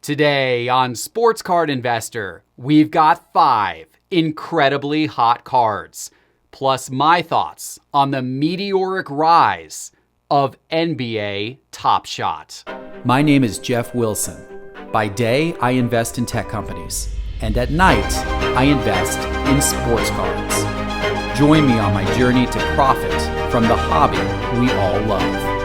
Today on Sports Card Investor, we've got 5 incredibly hot cards, plus my thoughts on the meteoric rise of NBA Top Shot. My name is Jeff Wilson. By day, I invest in tech companies, and at night, I invest in sports cards. Join me on my journey to profit from the hobby we all love.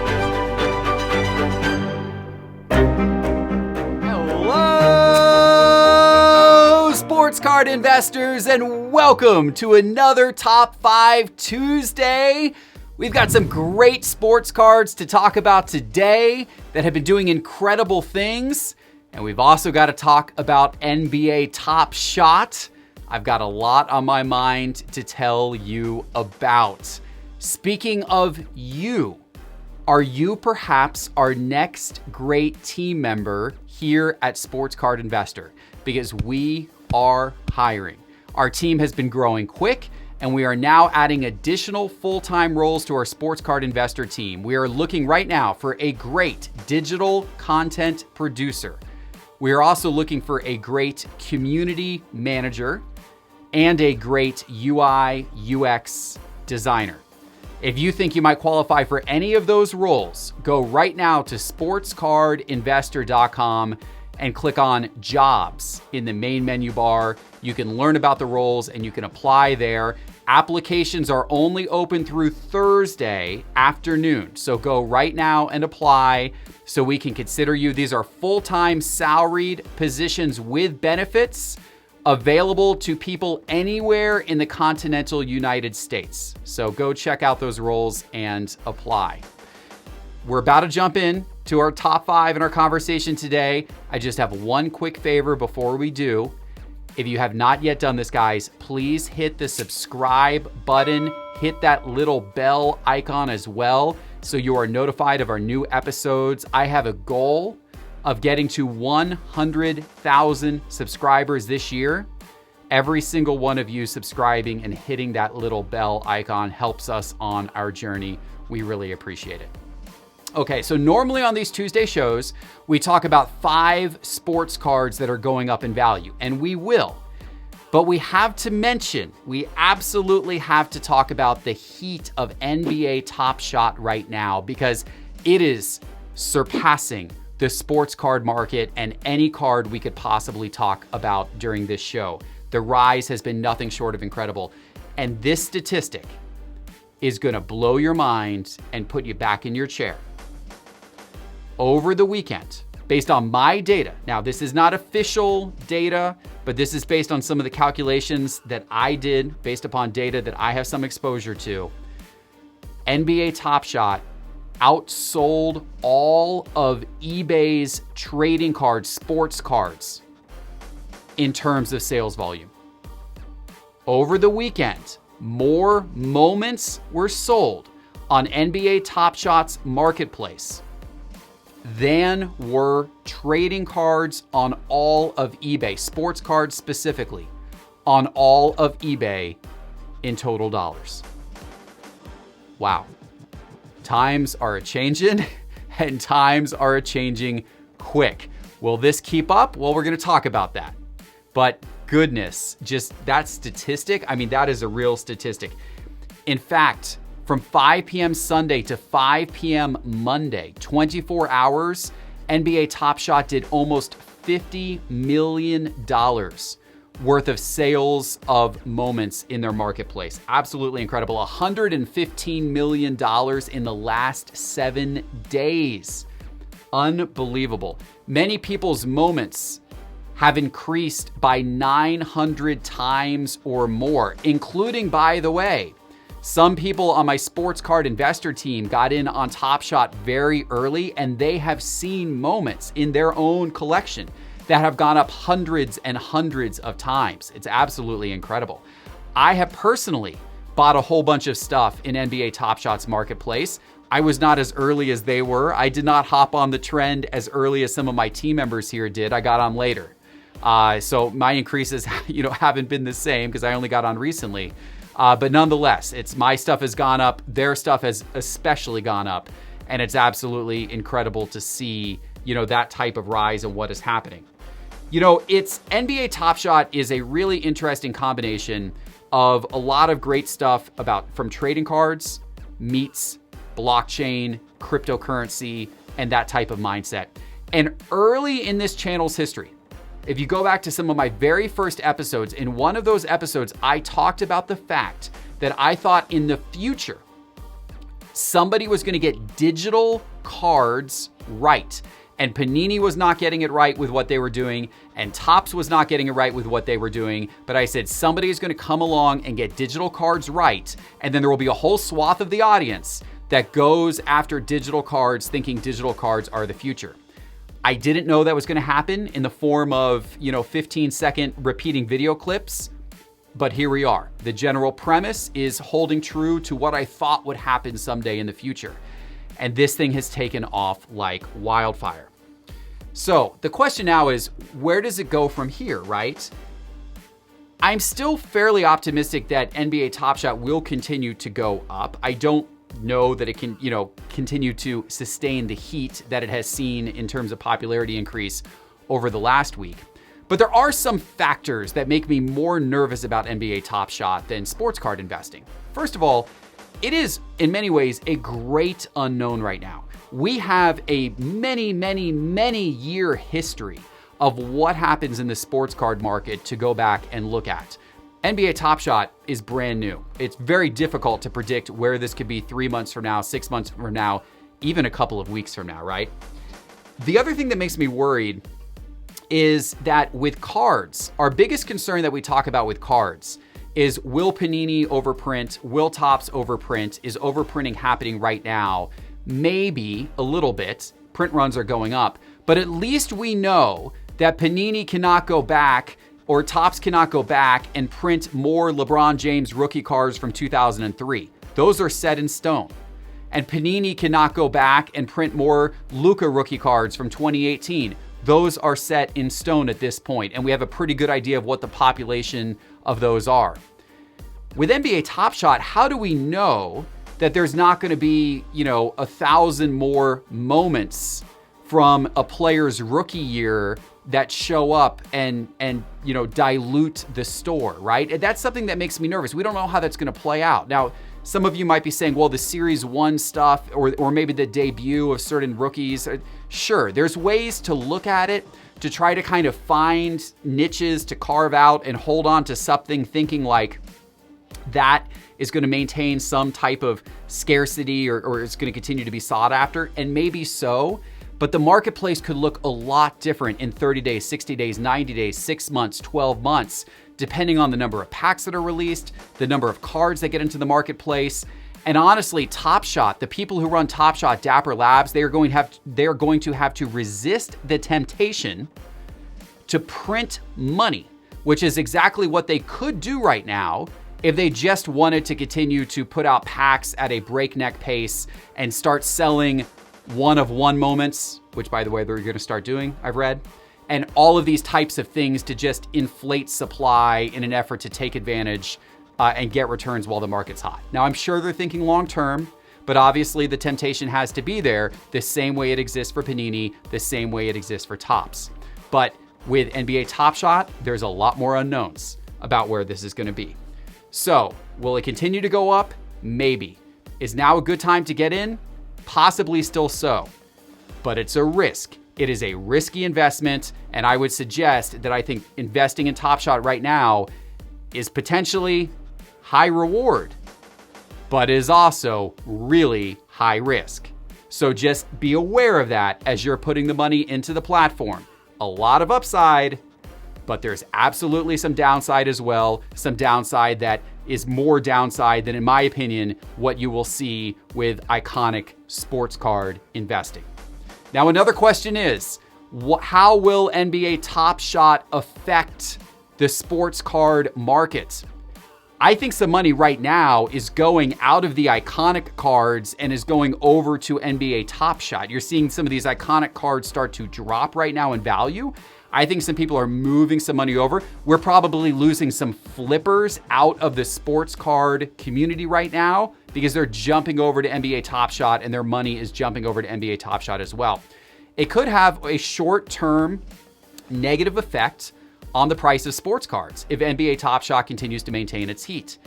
Sports card investors, and welcome to another Top 5 Tuesday. We've got some great sports cards to talk about today that have been doing incredible things, and we've also got to talk about NBA Top Shot. I've got a lot on my mind to tell you about. Speaking of you, are you perhaps our next great team member here at Sports Card Investor? Because we are hiring. Our team has been growing quick, and we are now adding additional full-time roles to our Sports Card Investor team. We are looking right now for a great digital content producer. We are also looking for a great community manager and a great UI UX designer. If you think you might qualify for any of those roles, go right now to sportscardinvestor.com and click on Jobs in the main menu bar. You can learn about the roles and you can apply there. Applications are only open through Thursday afternoon, so go right now and apply so we can consider you. These are full-time salaried positions with benefits available to people anywhere in the continental United States. So go check out those roles and apply. We're about to jump in to our top 5 in our conversation today. I just have one quick favor before we do. If you have not yet done this, guys, please hit the subscribe button, hit that little bell icon as well, so you are notified of our new episodes. I have a goal of getting to 100,000 subscribers this year. Every single one of you subscribing and hitting that little bell icon helps us on our journey. We really appreciate it. Okay, so normally on these Tuesday shows, we talk about 5 sports cards that are going up in value, and we will. But we have to mention, we absolutely have to talk about the heat of NBA Top Shot right now, because it is surpassing the sports card market and any card we could possibly talk about during this show. The rise has been nothing short of incredible. And this statistic is gonna blow your mind and put you back in your chair. Over the weekend, based on my data, now this is not official data, but this is based on some of the calculations that I did based upon data that I have some exposure to, NBA Top Shot outsold all of eBay's trading cards, sports cards, in terms of sales volume. Over the weekend, more moments were sold on NBA Top Shot's marketplace than were trading cards on all of eBay, sports cards specifically, on all of eBay in total dollars. Wow. Times are a-changing, and times are a-changing quick. Will this keep up? Well, we're going to talk about that. But goodness, just that statistic, I mean, that is a real statistic. In fact, from 5 p.m. Sunday to 5 p.m. Monday, 24 hours, NBA Top Shot did almost $50 million worth of sales of moments in their marketplace. Absolutely incredible. $115 million in the last 7 days. Unbelievable. Many people's moments have increased by 900 times or more, including, by the way, some people on my Sports Card Investor team got in on Top Shot very early, and they have seen moments in their own collection that have gone up hundreds and hundreds of times. It's absolutely incredible. I have personally bought a whole bunch of stuff in NBA Top Shot's marketplace. I was not as early as they were. I did not hop on the trend as early as some of my team members here did. I got on later. So my increases, haven't been the same because I only got on recently. But nonetheless, my stuff has gone up. Their stuff has especially gone up. And it's absolutely incredible to see that type of rise and what is happening. It's NBA Top Shot is a really interesting combination of a lot of great stuff from trading cards, meets, blockchain, cryptocurrency, and that type of mindset. And early in this channel's history, if you go back to some of my very first episodes, in one of those episodes, I talked about the fact that I thought in the future, somebody was going to get digital cards right. And Panini was not getting it right with what they were doing, and Topps was not getting it right with what they were doing. But I said, somebody is going to come along and get digital cards right, and then there will be a whole swath of the audience that goes after digital cards, thinking digital cards are the future. I didn't know that was going to happen in the form of, 15-second repeating video clips, but here we are. The general premise is holding true to what I thought would happen someday in the future. And this thing has taken off like wildfire. So the question now is, where does it go from here, right? I'm still fairly optimistic that NBA Top Shot will continue to go up. I don't know that it can, continue to sustain the heat that it has seen in terms of popularity increase over the last week. But there are some factors that make me more nervous about NBA Top Shot than sports card investing. First of all, it is in many ways a great unknown right now. We have a many year history of what happens in the sports card market to go back and look at. NBA Top Shot is brand new. It's very difficult to predict where this could be 3 months from now, 6 months from now, even a couple of weeks from now, right? The other thing that makes me worried is that with cards, our biggest concern that we talk about with cards is, will Panini overprint? Will Topps overprint? Is overprinting happening right now? Maybe a little bit. Print runs are going up, but at least we know that Panini cannot go back, or Topps cannot go back and print more LeBron James rookie cards from 2003. Those are set in stone. And Panini cannot go back and print more Luka rookie cards from 2018. Those are set in stone at this point, and we have a pretty good idea of what the population of those are. With NBA Top Shot, how do we know that there's not going to be, 1,000 more moments from a player's rookie year that show up and dilute the store, right? And that's something that makes me nervous. We don't know how that's going to play out. Now, some of you might be saying, well, the Series 1 stuff or maybe the debut of certain rookies. Sure, there's ways to look at it to try to kind of find niches to carve out and hold on to something, thinking like that is going to maintain some type of scarcity or it's going to continue to be sought after. And maybe so, but the marketplace could look a lot different in 30 days, 60 days, 90 days, 6 months, 12 months, depending on the number of packs that are released, the number of cards that get into the marketplace. And honestly, Top Shot, the people who run Top Shot, Dapper Labs, they are going to have to resist the temptation to print money, which is exactly what they could do right now if they just wanted to continue to put out packs at a breakneck pace and start selling one-of-one moments, which by the way, they're going to start doing, I've read, and all of these types of things to just inflate supply in an effort to take advantage and get returns while the market's hot. Now, I'm sure they're thinking long-term, but obviously the temptation has to be there the same way it exists for Panini, the same way it exists for Topps. But with NBA Top Shot, there's a lot more unknowns about where this is going to be. So, will it continue to go up? Maybe. Is now a good time to get in? Possibly still so. But it's a risk. It is a risky investment, and I would suggest that I think investing in Top Shot right now is potentially high reward, but is also really high risk. So just be aware of that as you're putting the money into the platform. A lot of upside, but there's absolutely some downside as well. Some downside that is more downside than, in my opinion, what you will see with iconic sports card investing. Now, another question is, how will NBA Top Shot affect the sports card market? I think some money right now is going out of the iconic cards and is going over to NBA Top Shot. You're seeing some of these iconic cards start to drop right now in value. I think some people are moving some money over. We're probably losing some flippers out of the sports card community right now because they're jumping over to NBA Top Shot and their money is jumping over to NBA Top Shot as well. it could have a short-term negative effect on the price of sports cards if NBA Top Shot continues to maintain its heat.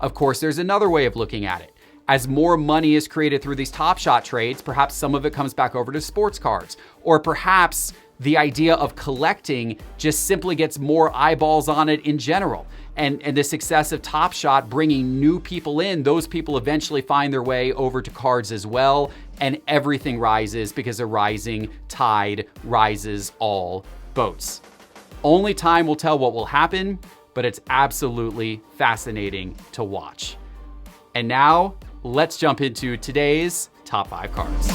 Of course, there's another way of looking at it. As more money is created through these Top Shot trades, perhaps some of it comes back over to sports cards, or perhaps the idea of collecting just simply gets more eyeballs on it in general. And the success of Top Shot bringing new people in, those people eventually find their way over to cards as well, and everything rises because a rising tide rises all boats. Only time will tell what will happen, but it's absolutely fascinating to watch. And now, let's jump into today's top 5 cards.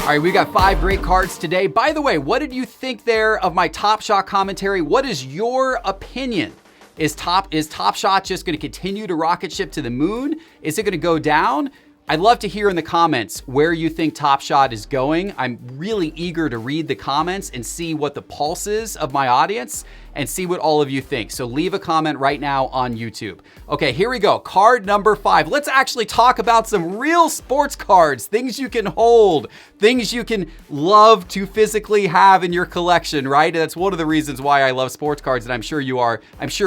All right, we got 5 great cards today. By the way, what did you think there of my Top Shot commentary? What is your opinion? Is Top Shot just going to continue to rocket ship to the moon? Is it going to go down? I'd love to hear in the comments where you think Top Shot is going. I'm really eager to read the comments and see what the pulse is of my audience and see what all of you think. So leave a comment right now on YouTube. Okay, here we go. Card number 5. Let's actually talk about some real sports cards, things you can hold, things you can love to physically have in your collection, right? That's one of the reasons why I love sports cards, and I'm sure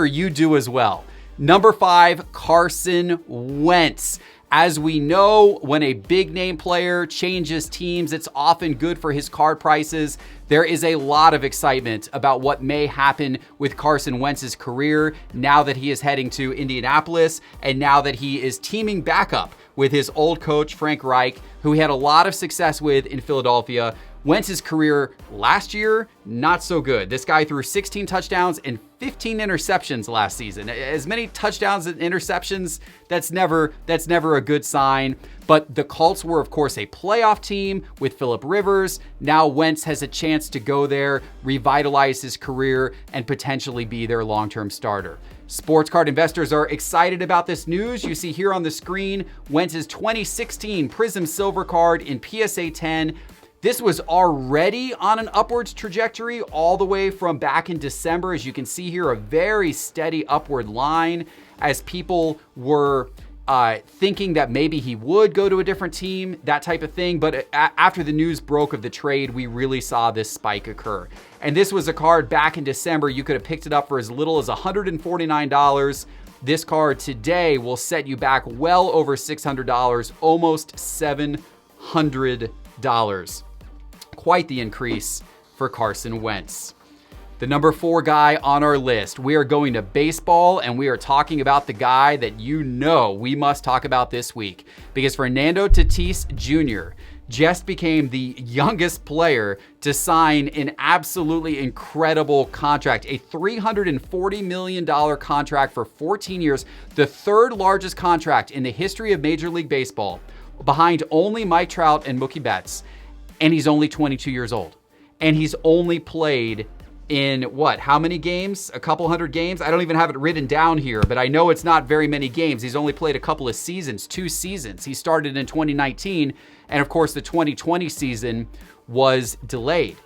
you do as well. Number 5, Carson Wentz. As we know, when a big name player changes teams, it's often good for his card prices. There is a lot of excitement about what may happen with Carson Wentz's career now that he is heading to Indianapolis and now that he is teaming back up with his old coach, Frank Reich, who he had a lot of success with in Philadelphia. Wentz's career last year, not so good. This guy threw 16 touchdowns and 15 interceptions last season. As many touchdowns and interceptions, that's never a good sign. But the Colts were, of course, a playoff team with Phillip Rivers. Now Wentz has a chance to go there, revitalize his career, and potentially be their long-term starter. Sports card investors are excited about this news. You see here on the screen, Wentz's 2016 Prism Silver card in PSA 10. This was already on an upwards trajectory all the way from back in December. As you can see here, a very steady upward line as people were thinking that maybe he would go to a different team, that type of thing. But after the news broke of the trade, we really saw this spike occur. And this was a card back in December. You could have picked it up for as little as $149. This card today will set you back well over $600, almost $700. Quite the increase for Carson Wentz. The number 4 guy on our list, we are going to baseball, and we are talking about the guy that you know we must talk about this week, because Fernando Tatis Jr. just became the youngest player to sign an absolutely incredible contract, a $340 million contract for 14 years, the 3rd largest contract in the history of Major League Baseball, behind only Mike Trout and Mookie Betts. And he's only 22 years old. And he's only played in how many games? A couple hundred games? I don't even have it written down here, but I know it's not very many games. He's only played a couple of seasons, 2 seasons. He started in 2019, and of course the 2020 season was delayed.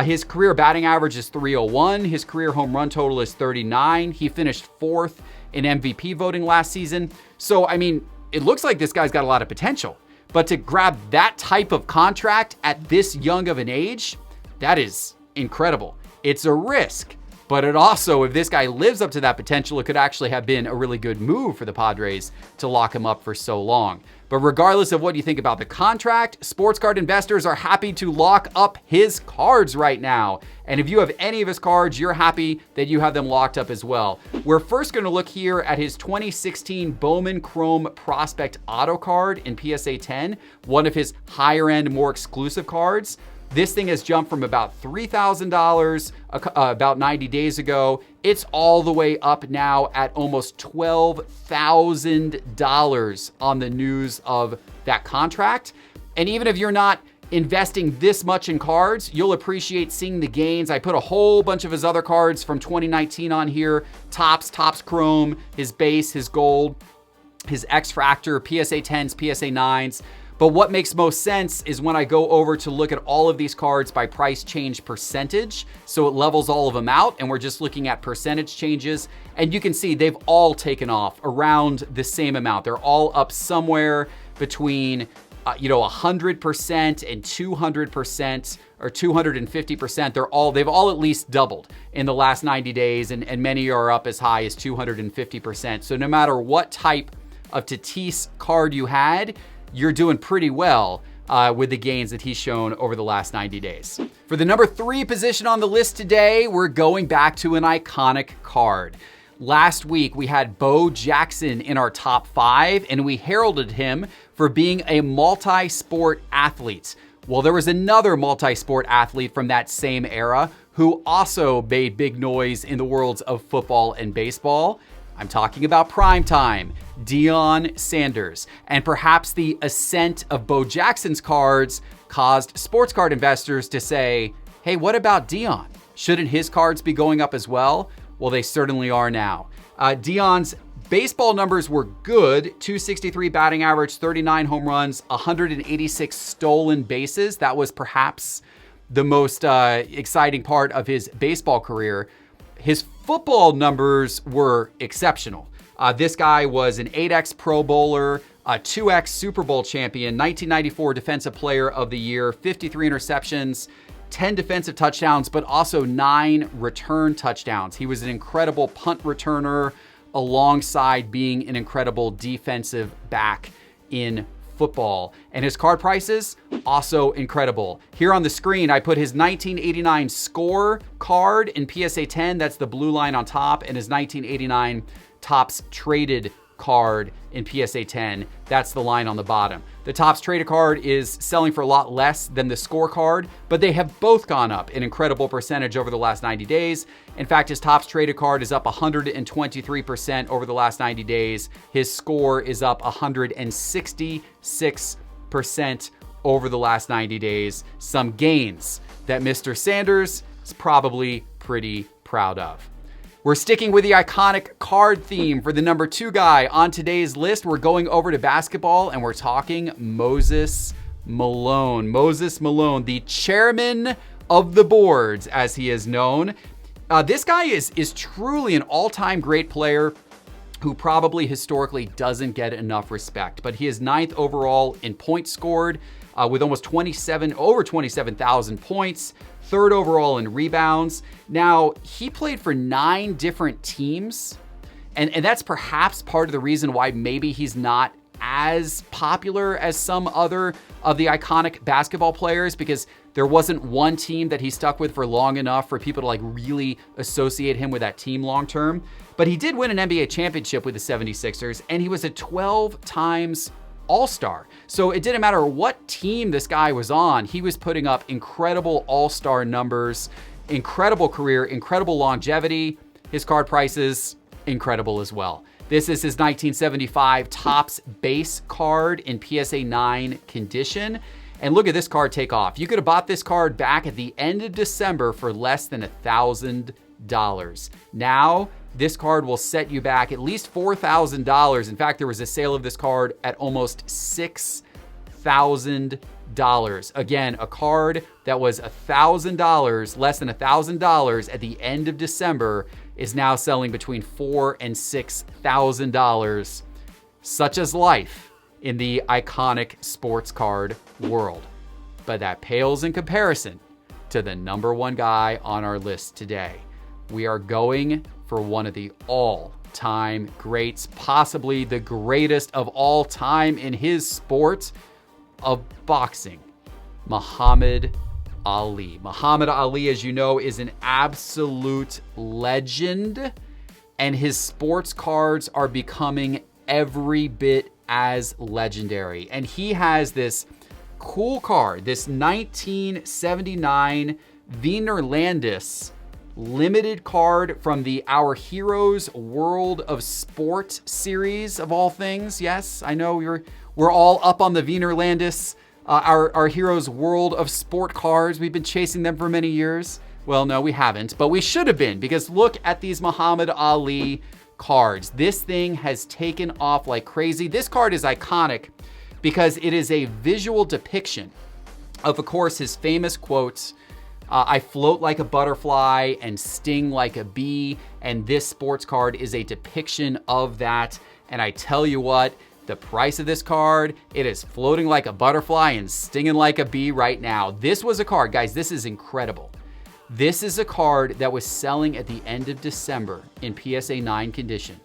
His career batting average is .301. His career home run total is 39. He finished 4th in MVP voting last season. So, I mean, it looks like this guy's got a lot of potential. But to grab that type of contract at this young of an age, that is incredible. It's a risk, but it also, if this guy lives up to that potential, it could actually have been a really good move for the Padres to lock him up for so long. But regardless of what you think about the contract, sports card investors are happy to lock up his cards right now. And if you have any of his cards, you're happy that you have them locked up as well. We're first going to look here at his 2016 Bowman Chrome Prospect Auto card in PSA 10, one of his higher end, more exclusive cards. This thing has jumped from about $3,000 about 90 days ago. It's all the way up now at almost $12,000 on the news of that contract. And even if you're not investing this much in cards, you'll appreciate seeing the gains. I put a whole bunch of his other cards from 2019 on here. Topps Chrome, his base, his gold, his X-Fractor, PSA 10s, PSA 9s. But what makes most sense is when I go over to look at all of these cards by price change percentage. So it levels all of them out, and we're just looking at percentage changes. And you can see they've all taken off around the same amount. They're all up somewhere between 100% and 200% or 250%. They've all at least doubled in the last 90 days, and many are up as high as 250%. So no matter what type of Tatis card you had, you're doing pretty well with the gains that he's shown over the last 90 days. For the number 3 position on the list today, we're going back to an iconic card. Last week, we had Bo Jackson in our top 5, and we heralded him for being a multi-sport athlete. Well, there was another multi-sport athlete from that same era who also made big noise in the worlds of football and baseball. I'm talking about primetime, Deion Sanders. And perhaps the ascent of Bo Jackson's cards caused sports card investors to say, hey, what about Deion? Shouldn't his cards be going up as well? Well, they certainly are now. Deion's baseball numbers were good: 263 batting average, 39 home runs, 186 stolen bases. That was perhaps the most exciting part of his baseball career. His football numbers were exceptional. This guy was an 8X Pro Bowler, a 2X Super Bowl champion, 1994 Defensive Player of the Year, 53 interceptions, 10 defensive touchdowns, but also 9 return touchdowns. He was an incredible punt returner alongside being an incredible defensive back in football. And his card prices, also incredible. Here on the screen, I put his 1989 score card in PSA 10. That's the blue line on top, and his 1989 Topps traded card in PSA 10. That's the line on the bottom. The Topps traded card is selling for a lot less than the scorecard, but they have both gone up an incredible percentage over the last 90 days. In fact, his Topps traded card is up 123% over the last 90 days. His score is up 166% over the last 90 days. Some gains that Mr. Sanders is probably pretty proud of. We're sticking with the iconic card theme for the number 2 guy on today's list. We're going over to basketball, and we're talking Moses Malone. Moses Malone, the chairman of the boards, as he is known. This guy is truly an all-time great player who probably historically doesn't get enough respect, but he is 9th overall in points scored with over 27,000 points. 3rd overall in rebounds. Now, he played for 9 different teams, and that's perhaps part of the reason why maybe he's not as popular as some other of the iconic basketball players, because there wasn't one team that he stuck with for long enough for people to like really associate him with that team long term. But he did win an NBA championship with the 76ers, and he was a 12 times All-Star. So it didn't matter what team this guy was on, he was putting up incredible All-Star numbers, incredible career, incredible longevity. His card prices, incredible as well. This is his 1975 Topps base card in PSA 9 condition. And look at this card take off. You could have bought this card back at the end of December for less than $1,000. Now, this card will set you back at least $4,000. In fact, there was a sale of this card at almost $6,000. Again, a card that was $1,000, less than $1,000 at the end of December, is now selling between $4,000 and $6,000. Such is life in the iconic sports card world. But that pales in comparison to the number 1 guy on our list today. We are going for one of the all-time greats, possibly the greatest of all time in his sport of boxing, Muhammad Ali. Muhammad Ali, as you know, is an absolute legend, and his sports cards are becoming every bit as legendary. And he has this cool card, this 1979 Wiener Landis limited card from the Our Heroes World of Sport series of all things. Yes, I know we're all up on the Wiener Landis, our Heroes World of Sport cards. We've been chasing them for many years. Well, no, we haven't, but we should have been, because look at these Muhammad Ali cards. This thing has taken off like crazy. This card is iconic because it is a visual depiction of course, his famous quotes, I float like a butterfly and sting like a bee. And this sports card is a depiction of that. And I tell you what, the price of this card, it is floating like a butterfly and stinging like a bee right now. This was a card, guys, this is incredible. This is a card that was selling at the end of December in PSA 9 condition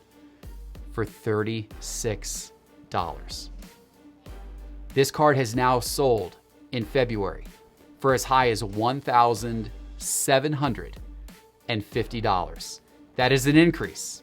for $36. This card has now sold in February for as high as $1,750. That is an increase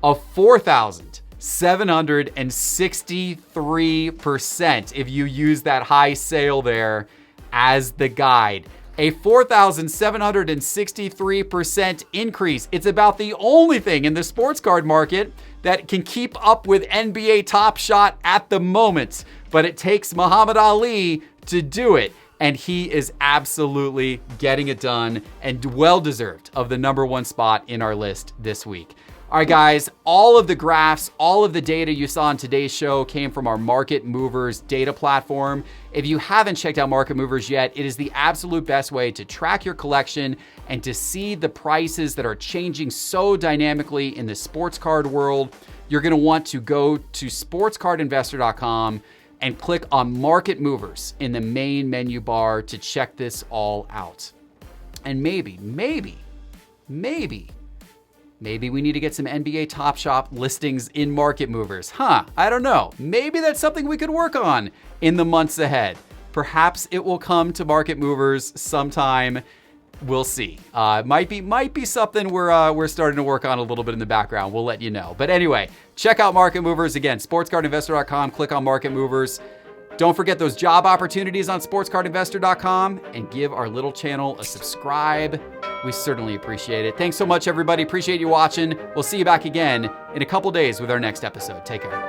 of 4,763% if you use that high sale there as the guide. A 4,763% increase. It's about the only thing in the sports card market that can keep up with NBA Top Shot at the moment. But it takes Muhammad Ali to do it. And he is absolutely getting it done and well-deserved of the #1 spot in our list this week. All right, guys, all of the graphs, all of the data you saw in today's show came from our Market Movers data platform. If you haven't checked out Market Movers yet, it is the absolute best way to track your collection and to see the prices that are changing so dynamically in the sports card world. You're gonna want to go to sportscardinvestor.com and click on Market Movers in the main menu bar to check this all out. And maybe we need to get some NBA Top Shop listings in Market Movers. I don't know. Maybe that's something we could work on in the months ahead. Perhaps it will come to Market Movers sometime. We'll see. Might be something we're starting to work on a little bit in the background. We'll let you know. But anyway, check out Market Movers. Again, sportscardinvestor.com. Click on Market Movers. Don't forget those job opportunities on sportscardinvestor.com and give our little channel a subscribe. We certainly appreciate it. Thanks so much, everybody. Appreciate you watching. We'll see you back again in a couple days with our next episode. Take care.